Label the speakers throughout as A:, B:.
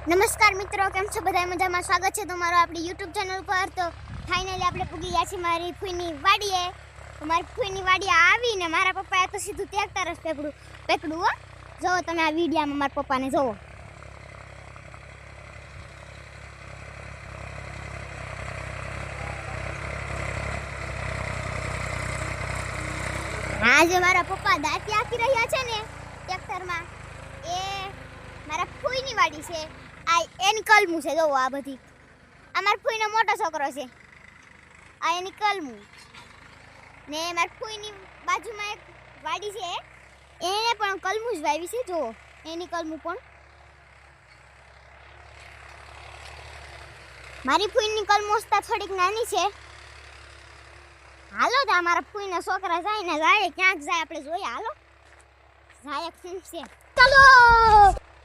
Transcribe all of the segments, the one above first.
A: નમસ્કાર મિત્રો, કેમ છો બધા? મજામાં? સ્વાગત છે તમારું આપણી YouTube ચેનલ પર। તો ફાઇનલી આપણે પૂગી ગયા છીએ મારી ફૂઈની વાડીએ। તો મારી ફૂઈની વાડીએ આવીને મારા પપ્પાએ તો સીધું ટ્રેક્ટર જ પકડું હો। જો તમે આ વિડીયોમાં મારા પપ્પાને જોવો। આજે મારા પપ્પા દાંતી આંકી રહ્યા છે ને ટ્રેક્ટરમાં, એ મારા ફૂઈની વાડી છે। આ એની કલમું છે, જોવો આ બધી। આ મારા ફૂઈનો મોટો છોકરો છે, આ એની કલમું ને મારા ફૂઈની બાજુમાં એક વાડી છે, એને પણ કલમું જ વાવી છે। જોવો એની કલમું પણ। મારી ફૂઈની કલમું થોડીક નાની છે। હાલો તો મારા ફૂઈના છોકરા જાય ને જાય, ક્યાંક જાય આપણે જોઈએ। હાલો જાય છે, ચાલો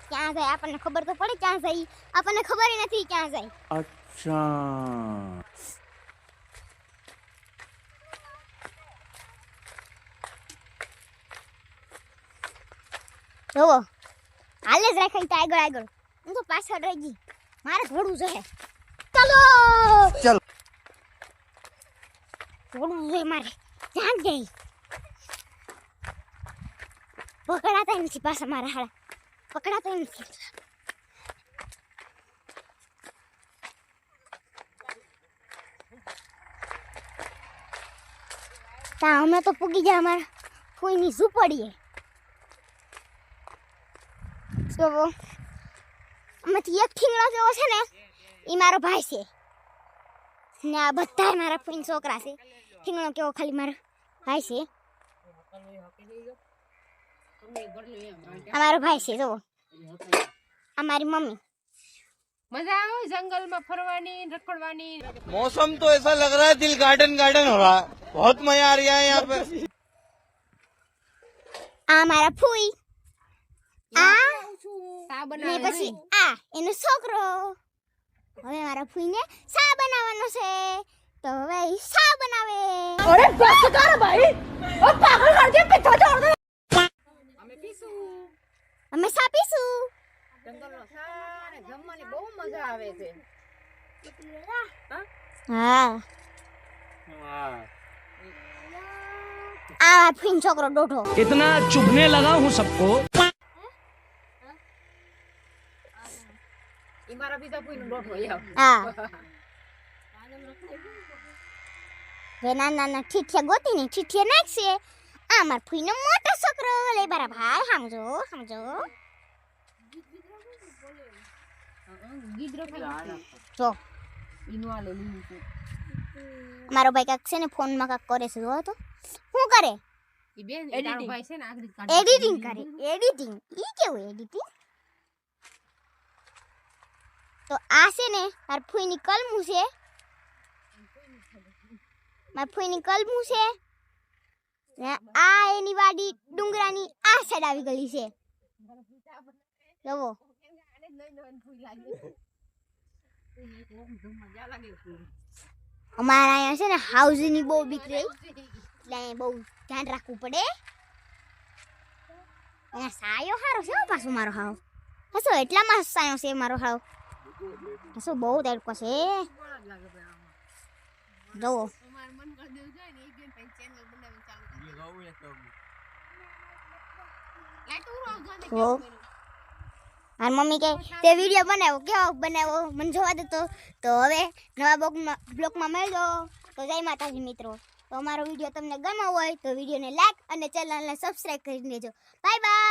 A: ક્યાં જાય આપણને ખબર તો પડે ક્યાં જાય। આપણને ખબર નથી ક્યાં જાય।
B: અચ્છા
A: જોવો હાલે જ રાખાય તો આગળ આગળ, હું તો પાછળ રહી ગઈ, મારે થોડું જોઈએ। ચાલો
B: ચાલો
A: થોડું જોઈએ મારે, ક્યાં ગઈ? પકડાતા નથી પાછા મારા હાડા, પકડાતા નથી। અમે તો પૂગી ગયા અમારા ફૂઈની ઝૂંપડીએ। તો આમાંથી એક ઠીંગણો જેવો છે ને, એ મારો ભાઈ છે ને આ બધા મારા ફૂઈના છોકરા છે। ઠીંગણો કેવો ખાલી મારો ભાઈ છે, અમારો ભાઈ છે। જોવો અમારી મમ્મી।
C: मजा आओ जंगल में फरवानी रखड़वानी।
B: मौसम तो ऐसा लग रहा है दिल गार्डन गार्डन हो रहा है, बहुत मजा आ रहा है यहाँ पे।
A: આ મારા ફૂઈ, આ
C: सा
A: ને
C: बनावे
A: પછી આ એનો છોકરો। હવે મારા ફૂઈને સા બનાવવાનો છે, તો હવે ઈ સા બનાવે।
C: अरे बस कर भाई, ओ पागल कर दिया पिता छोड़ दे। हमें पीसू
A: અમે સા પીશું।
C: जंगल नो सारे जमવાની બહુ મજા આવે છે।
A: હા આ ફૂઈનો છોકરો ડોઢો।
D: इतना चुभने लगा हूँ सबको।
C: ઈ મારા બીજા કોઈનો ડોઢો યાર।
A: હા વે નાના ઠીઠિયા ગોતીને ઠીઠિયા નાખશે। આ માર ફૂઈનો મોટો છોકરો લે મારા ભાઈ, સમજો સમજો।
C: ગીદરો ખાઈ
A: જો
C: ઈનો આ લે લીધું છે।
A: મારો ભાઈ કાક છે ને ફોનમાં કાક કરે છે, જો તો શું કરે?
C: ઈ બેન તારો ભાઈ છે ને આગળ કાઢ
A: એડિટિંગ કરે, એડિટિંગ। ઈ કેવું એડિટિંગ? તો આ છે ને માર ફૂઈની કલમું છે, માર ફૂઈની કલમું છે ને આ એની વાડી ડુંગરાની આ સાઈડ આવી ગઈ છે। જોવો અમારા અહીંયા છે ને હાઉસની બહુ બીક રહી, એટલે અહીંયા બહુ ધ્યાન રાખવું પડે। અહીંયા સાયો સારો છે હો પાછો મારો હાવ, હસો એટલામાં સાયો છે મારો હાવ, હસો બહુ તડકો છે। જોવો મારી મમ્મી કહે તે વિડીયો બનાવો, કેવો બનાવો મને જોવા દે। તો હવે નવા બ્લોગમાં મળજો। તો જય માતાજી મિત્રો। તો અમારો વિડીયો તમને ગમ્યો હોય તો વિડીયોને લાઈક અને ચેનલને સબસ્ક્રાઇબ કરી દેજો। Bye bye.